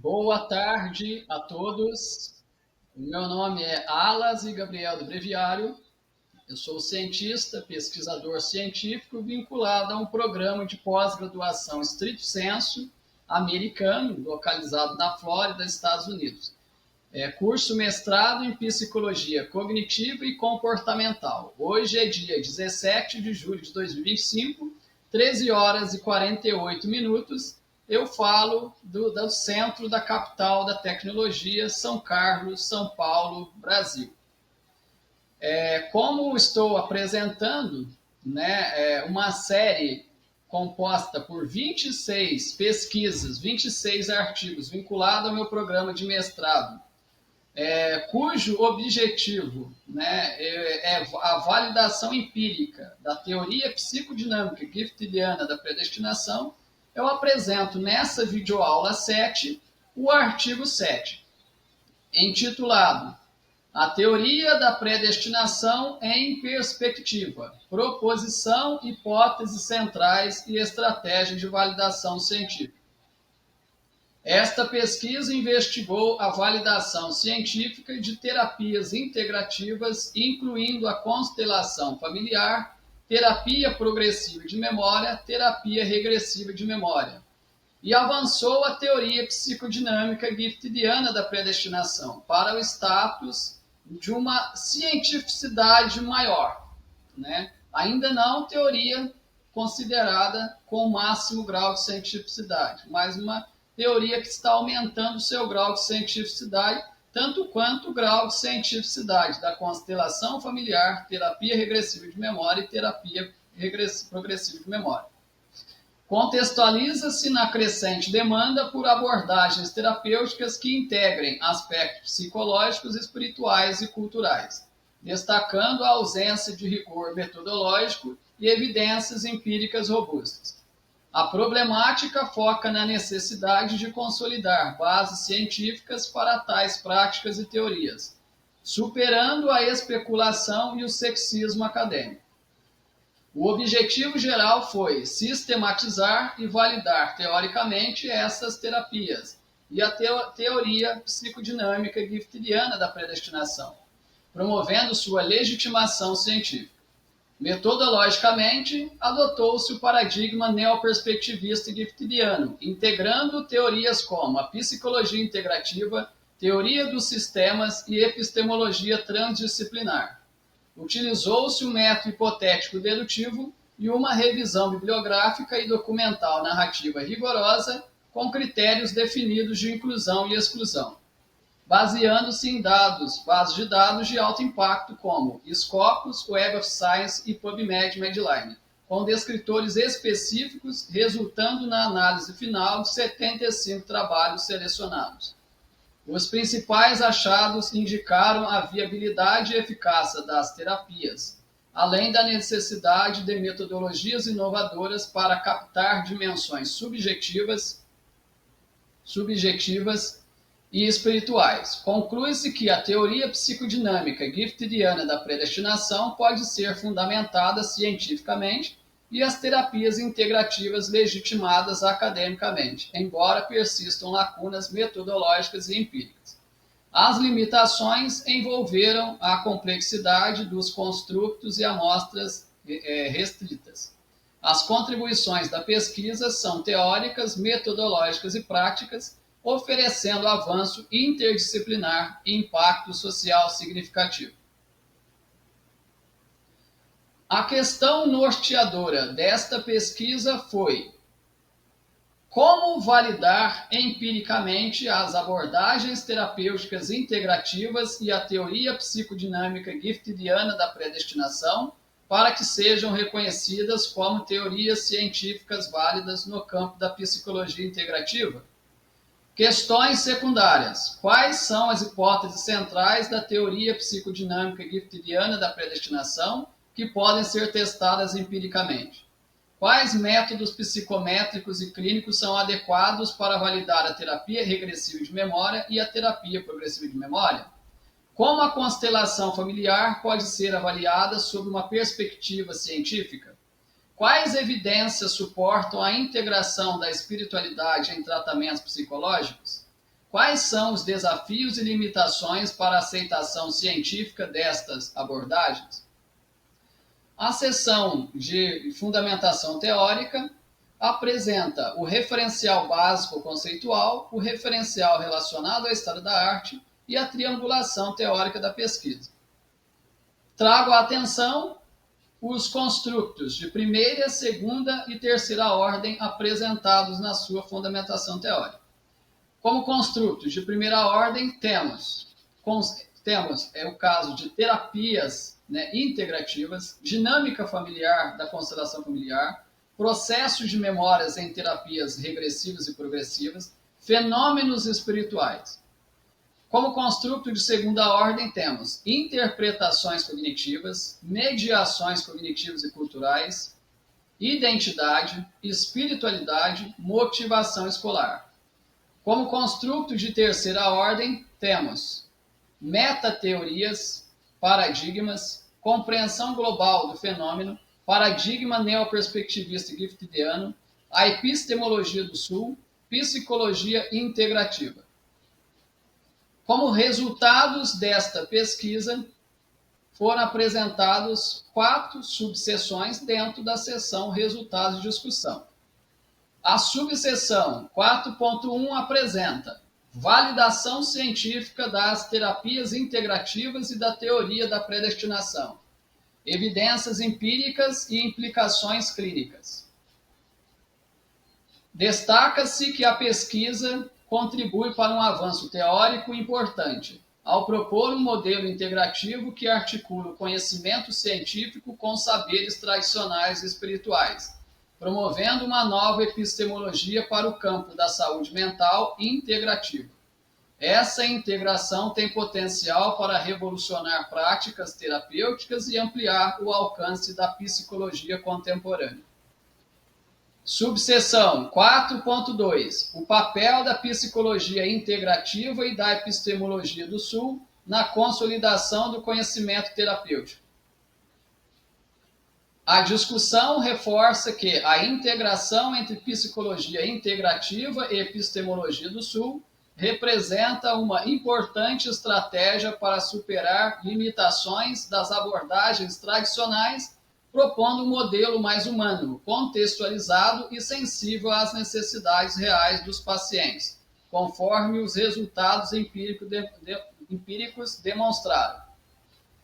Boa tarde a todos. O meu nome é Alas e Gabriel do Breviário. Eu sou cientista, pesquisador científico vinculado a um programa de pós-graduação stricto sensu americano, localizado na Flórida, Estados Unidos. Curso mestrado em psicologia cognitiva e comportamental. Hoje é dia 17 de julho de 2025, 13 horas e 48 minutos. Eu falo do centro da capital da tecnologia, São Carlos, São Paulo, Brasil. Como estou apresentando, uma série composta por 26 pesquisas, 26 artigos vinculados ao meu programa de mestrado, cujo objetivo é a validação empírica da teoria psicodinâmica giftidiana da predestinação, eu apresento nessa videoaula 7 o artigo 7, intitulado A Teoria da Predestinação em Perspectiva, Proposição, Hipóteses Centrais e Estratégia de Validação Científica. Esta pesquisa investigou a validação científica de terapias integrativas, incluindo a constelação familiar, terapia progressiva de memória, terapia regressiva de memória, e avançou a teoria psicodinâmica giftidiana da predestinação para o status de uma cientificidade maior, Ainda não teoria considerada com máximo grau de cientificidade, mas uma teoria que está aumentando seu grau de cientificidade, tanto quanto o grau de cientificidade da constelação familiar, terapia regressiva de memória e terapia progressiva de memória. Contextualiza-se na crescente demanda por abordagens terapêuticas que integrem aspectos psicológicos, espirituais e culturais, destacando a ausência de rigor metodológico e evidências empíricas robustas. A problemática foca na necessidade de consolidar bases científicas para tais práticas e teorias, superando a especulação e o sexismo acadêmico. O objetivo geral foi sistematizar e validar teoricamente essas terapias e a teoria psicodinâmica giftidiana da predestinação, promovendo sua legitimação científica. Metodologicamente, adotou-se o paradigma neoperspectivista e giftidiano, integrando teorias como a psicologia integrativa, teoria dos sistemas e epistemologia transdisciplinar. Utilizou-se o método hipotético dedutivo e uma revisão bibliográfica e documental narrativa rigorosa com critérios definidos de inclusão e exclusão, baseando-se em bases de dados de alto impacto como Scopus, Web of Science e PubMed Medline, com descritores específicos, resultando na análise final de 75 trabalhos selecionados. Os principais achados indicaram a viabilidade e eficácia das terapias, além da necessidade de metodologias inovadoras para captar dimensões subjetivas e espirituais. Conclui-se que a teoria psicodinâmica giftidiana da predestinação pode ser fundamentada cientificamente e as terapias integrativas legitimadas academicamente, embora persistam lacunas metodológicas e empíricas. As limitações envolveram a complexidade dos construtos e amostras restritas. As contribuições da pesquisa são teóricas, metodológicas e práticas, oferecendo avanço interdisciplinar e impacto social significativo. A questão norteadora desta pesquisa foi: como validar empiricamente as abordagens terapêuticas integrativas e a teoria psicodinâmica giftidiana da predestinação para que sejam reconhecidas como teorias científicas válidas no campo da psicologia integrativa? Questões secundárias. Quais são as hipóteses centrais da teoria psicodinâmica giftidiana da predestinação que podem ser testadas empiricamente? Quais métodos psicométricos e clínicos são adequados para validar a terapia regressiva de memória e a terapia progressiva de memória? Como a constelação familiar pode ser avaliada sob uma perspectiva científica? Quais evidências suportam a integração da espiritualidade em tratamentos psicológicos? Quais são os desafios e limitações para a aceitação científica destas abordagens? A seção de fundamentação teórica apresenta o referencial básico conceitual, o referencial relacionado à história da arte e a triangulação teórica da pesquisa. Trago à atenção os construtos de primeira, segunda e terceira ordem apresentados na sua fundamentação teórica. Como construtos de primeira ordem, temos o caso de terapias integrativas, dinâmica familiar da constelação familiar, processos de memórias em terapias regressivas e progressivas, fenômenos espirituais. Como construto de segunda ordem, temos interpretações cognitivas, mediações cognitivas e culturais, identidade, espiritualidade, motivação escolar. Como construto de terceira ordem, temos metateorias, paradigmas, compreensão global do fenômeno, paradigma neoperspectivista e giftidiano, a epistemologia do Sul, psicologia integrativa. Como resultados desta pesquisa, foram apresentados 4 subseções dentro da seção Resultados de Discussão. A subseção 4.1 apresenta validação científica das terapias integrativas e da teoria da predestinação, evidências empíricas e implicações clínicas. Destaca-se que a pesquisa contribui para um avanço teórico importante, ao propor um modelo integrativo que articula o conhecimento científico com saberes tradicionais e espirituais, promovendo uma nova epistemologia para o campo da saúde mental integrativa. Essa integração tem potencial para revolucionar práticas terapêuticas e ampliar o alcance da psicologia contemporânea. Subseção 4.2. O papel da psicologia integrativa e da epistemologia do Sul na consolidação do conhecimento terapêutico. A discussão reforça que a integração entre psicologia integrativa e epistemologia do Sul representa uma importante estratégia para superar limitações das abordagens tradicionais, propondo um modelo mais humano, contextualizado e sensível às necessidades reais dos pacientes, conforme os resultados empíricos demonstraram.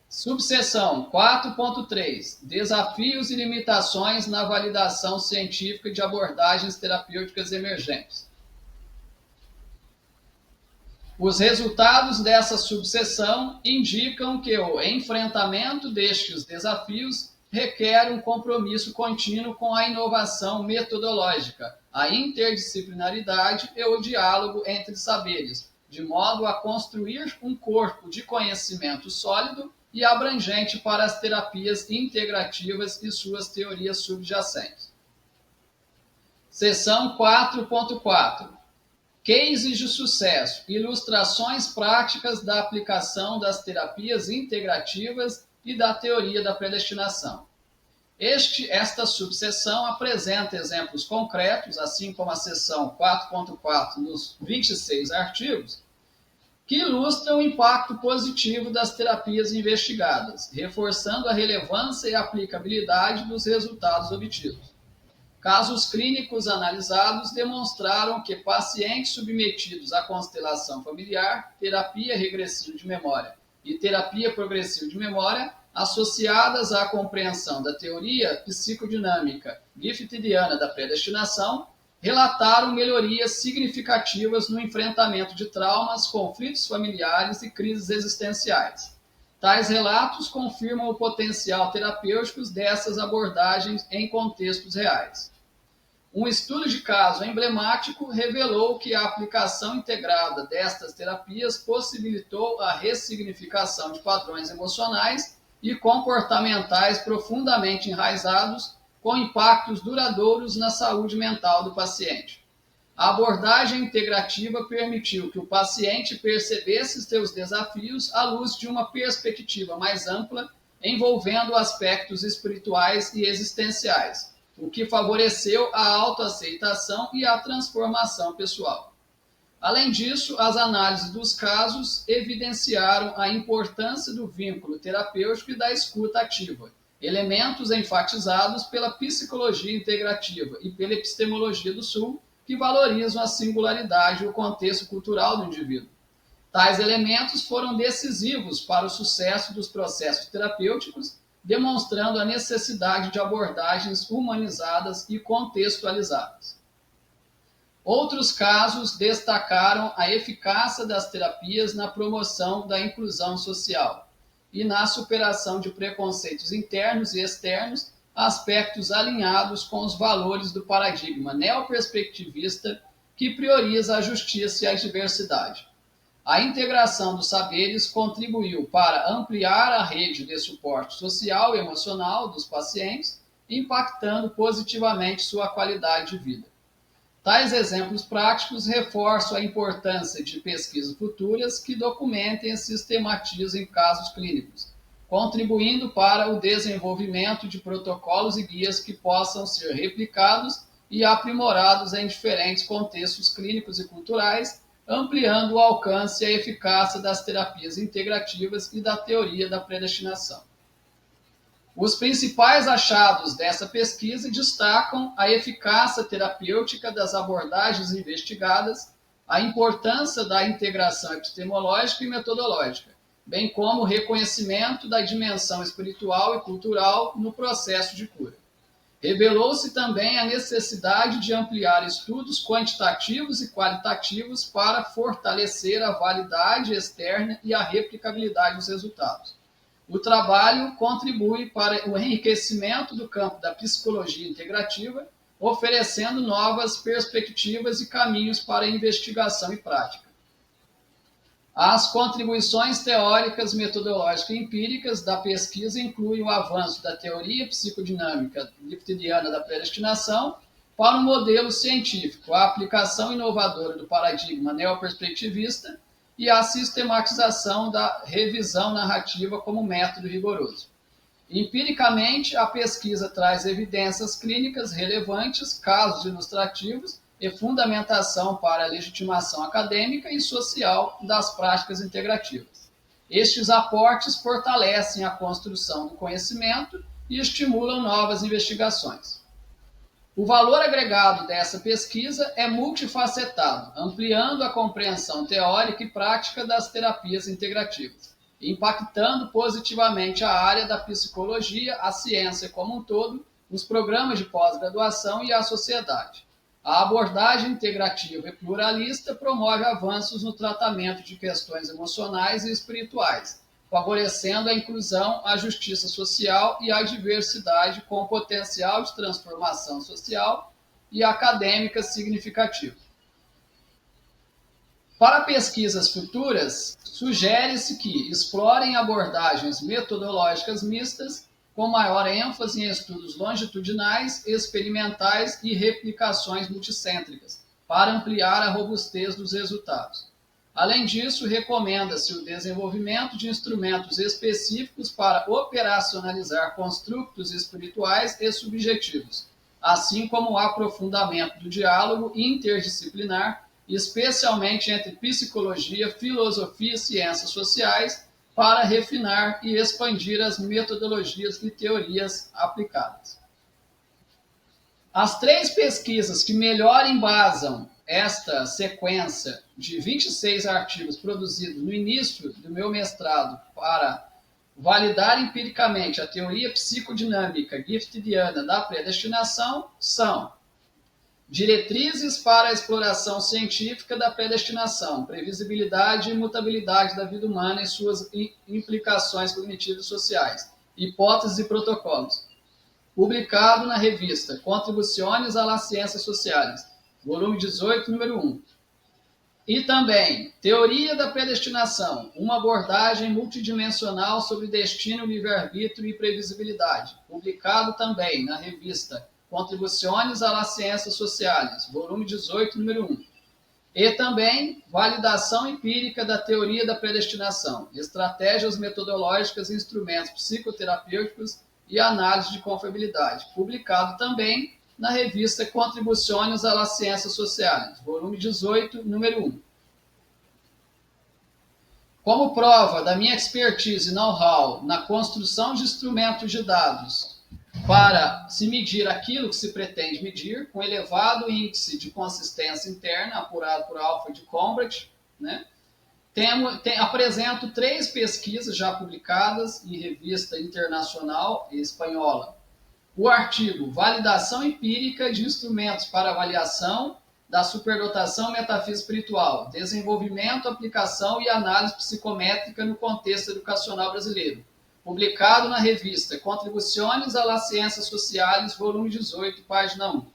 Subseção 4.3. Desafios e limitações na validação científica de abordagens terapêuticas emergentes. Os resultados dessa subseção indicam que o enfrentamento destes desafios requer um compromisso contínuo com a inovação metodológica, a interdisciplinaridade e o diálogo entre saberes, de modo a construir um corpo de conhecimento sólido e abrangente para as terapias integrativas e suas teorias subjacentes. Seção 4.4. Cases de sucesso, ilustrações práticas da aplicação das terapias integrativas e da teoria da predestinação. Esta subseção apresenta exemplos concretos, assim como a seção 4.4 nos 26 artigos, que ilustram o impacto positivo das terapias investigadas, reforçando a relevância e aplicabilidade dos resultados obtidos. Casos clínicos analisados demonstraram que pacientes submetidos à constelação familiar, terapia regressiva de memória e terapia progressiva de memória, associadas à compreensão da teoria psicodinâmica giftidiana da predestinação, relataram melhorias significativas no enfrentamento de traumas, conflitos familiares e crises existenciais. Tais relatos confirmam o potencial terapêutico dessas abordagens em contextos reais. Um estudo de caso emblemático revelou que a aplicação integrada destas terapias possibilitou a ressignificação de padrões emocionais e comportamentais profundamente enraizados, com impactos duradouros na saúde mental do paciente. A abordagem integrativa permitiu que o paciente percebesse seus desafios à luz de uma perspectiva mais ampla, envolvendo aspectos espirituais e existenciais, o que favoreceu a autoaceitação e a transformação pessoal. Além disso, as análises dos casos evidenciaram a importância do vínculo terapêutico e da escuta ativa, elementos enfatizados pela psicologia integrativa e pela epistemologia do Sul, que valorizam a singularidade e o contexto cultural do indivíduo. Tais elementos foram decisivos para o sucesso dos processos terapêuticos, demonstrando a necessidade de abordagens humanizadas e contextualizadas. Outros casos destacaram a eficácia das terapias na promoção da inclusão social e na superação de preconceitos internos e externos, aspectos alinhados com os valores do paradigma neoperspectivista que prioriza a justiça e a diversidade. A integração dos saberes contribuiu para ampliar a rede de suporte social e emocional dos pacientes, impactando positivamente sua qualidade de vida. Tais exemplos práticos reforçam a importância de pesquisas futuras que documentem e sistematizem casos clínicos, contribuindo para o desenvolvimento de protocolos e guias que possam ser replicados e aprimorados em diferentes contextos clínicos e culturais, ampliando o alcance e a eficácia das terapias integrativas e da teoria da predestinação. Os principais achados dessa pesquisa destacam a eficácia terapêutica das abordagens investigadas, a importância da integração epistemológica e metodológica, bem como o reconhecimento da dimensão espiritual e cultural no processo de cura. Revelou-se também a necessidade de ampliar estudos quantitativos e qualitativos para fortalecer a validade externa e a replicabilidade dos resultados. O trabalho contribui para o enriquecimento do campo da psicologia integrativa, oferecendo novas perspectivas e caminhos para investigação e prática. As contribuições teóricas, metodológicas e empíricas da pesquisa incluem o avanço da teoria psicodinâmica liptidiana da predestinação para um modelo científico, a aplicação inovadora do paradigma neoperspectivista e a sistematização da revisão narrativa como método rigoroso. Empiricamente, a pesquisa traz evidências clínicas relevantes, casos ilustrativos e fundamentação para a legitimação acadêmica e social das práticas integrativas. Estes aportes fortalecem a construção do conhecimento e estimulam novas investigações. O valor agregado dessa pesquisa é multifacetado, ampliando a compreensão teórica e prática das terapias integrativas, impactando positivamente a área da psicologia, a ciência como um todo, os programas de pós-graduação e a sociedade. A abordagem integrativa e pluralista promove avanços no tratamento de questões emocionais e espirituais, favorecendo a inclusão, a justiça social e a diversidade com potencial de transformação social e acadêmica significativo. Para pesquisas futuras, sugere-se que explorem abordagens metodológicas mistas, com maior ênfase em estudos longitudinais, experimentais e replicações multicêntricas, para ampliar a robustez dos resultados. Além disso, recomenda-se o desenvolvimento de instrumentos específicos para operacionalizar construtos espirituais e subjetivos, assim como o aprofundamento do diálogo interdisciplinar, especialmente entre psicologia, filosofia e ciências sociais, para refinar e expandir as metodologias e teorias aplicadas. As 3 pesquisas que melhor embasam esta sequência de 26 artigos produzidos no início do meu mestrado para validar empiricamente a teoria psicodinâmica giftediana da predestinação são Diretrizes para a exploração científica da predestinação, previsibilidade e mutabilidade da vida humana e suas implicações cognitivas e sociais, hipóteses e protocolos. Publicado na revista Contribuciones a las Ciências Sociales, volume 18, número 1. E também Teoria da Predestinação, uma abordagem multidimensional sobre destino, livre-arbítrio e previsibilidade, publicado também na revista Contribuciones a las Ciências Sociales, volume 18, número 1. E também Validação Empírica da Teoria da Predestinação, Estratégias Metodológicas e Instrumentos Psicoterapêuticos e Análise de Confiabilidade, publicado também na revista Contribuciones a las Ciências Sociales, volume 18, número 1. Como prova da minha expertise e know-how na construção de instrumentos de dados para se medir aquilo que se pretende medir, com elevado índice de consistência interna, apurado por Alfred Combrecht, né? Apresento 3 pesquisas já publicadas em revista internacional e espanhola. O artigo Validação Empírica de Instrumentos para Avaliação da Superdotação Metafísica Espiritual, Desenvolvimento, Aplicação e Análise Psicométrica no Contexto Educacional Brasileiro, publicado na revista Contribuições a las Ciências Sociais, volume 18, página 1.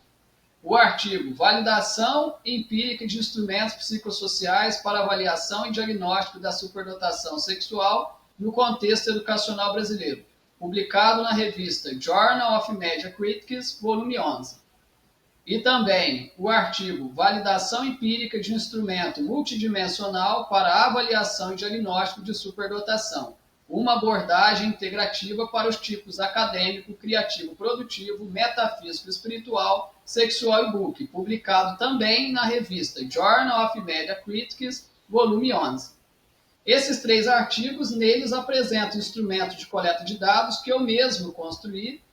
O artigo Validação Empírica de Instrumentos Psicossociais para Avaliação e Diagnóstico da Superdotação Sexual no Contexto Educacional Brasileiro, publicado na revista Journal of Media Critics, volume 11. E também o artigo Validação Empírica de Instrumento Multidimensional para Avaliação e Diagnóstico de Superdotação, uma abordagem integrativa para os tipos acadêmico, criativo, produtivo, metafísico, espiritual, sexual e book, publicado também na revista Journal of Media Critics, volume 11. Esses 3 artigos, neles apresentam instrumentos de coleta de dados que eu mesmo construí,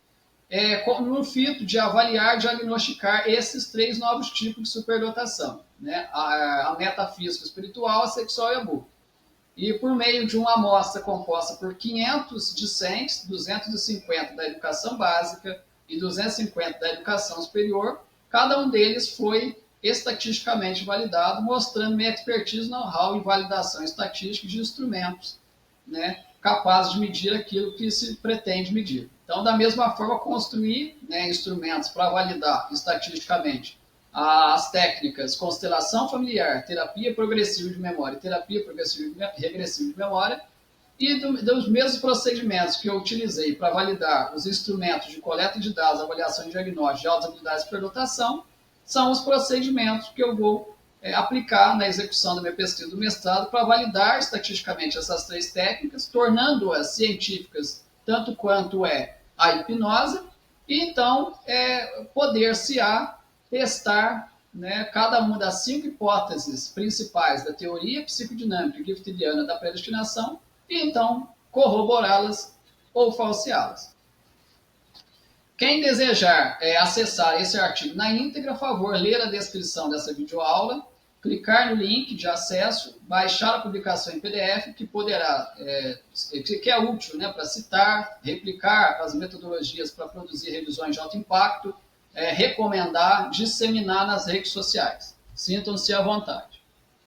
no intuito de avaliar e diagnosticar esses 3 novos tipos de superdotação, né? A metafísica, espiritual, a sexual e a book. E por meio de uma amostra composta por 500 discentes, 250 da educação básica e 250 da educação superior, cada um deles foi estatisticamente validado, mostrando minha expertise, know-how em validação estatística de instrumentos, né, capazes de medir aquilo que se pretende medir. Então, da mesma forma, construir, né, instrumentos para validar estatisticamente as técnicas constelação familiar, terapia progressiva de memória e terapia progressiva regressiva de memória, e dos mesmos procedimentos que eu utilizei para validar os instrumentos de coleta de dados, avaliação e diagnóstico de altas habilidades de superdotação, são os procedimentos que eu vou aplicar na execução da minha pesquisa do mestrado para validar estatisticamente essas 3 técnicas, tornando-as científicas tanto quanto é a hipnose, e então poder-se-á testar, né, cada uma das 5 hipóteses principais da teoria psicodinâmica e giftiliana da predestinação e então corroborá-las ou falseá-las. Quem desejar acessar esse artigo na íntegra, a favor, ler a descrição dessa videoaula, clicar no link de acesso, baixar a publicação em PDF, que poderá, que é útil, né, para citar, replicar as metodologias para produzir revisões de alto impacto, recomendar, disseminar nas redes sociais. Sintam-se à vontade.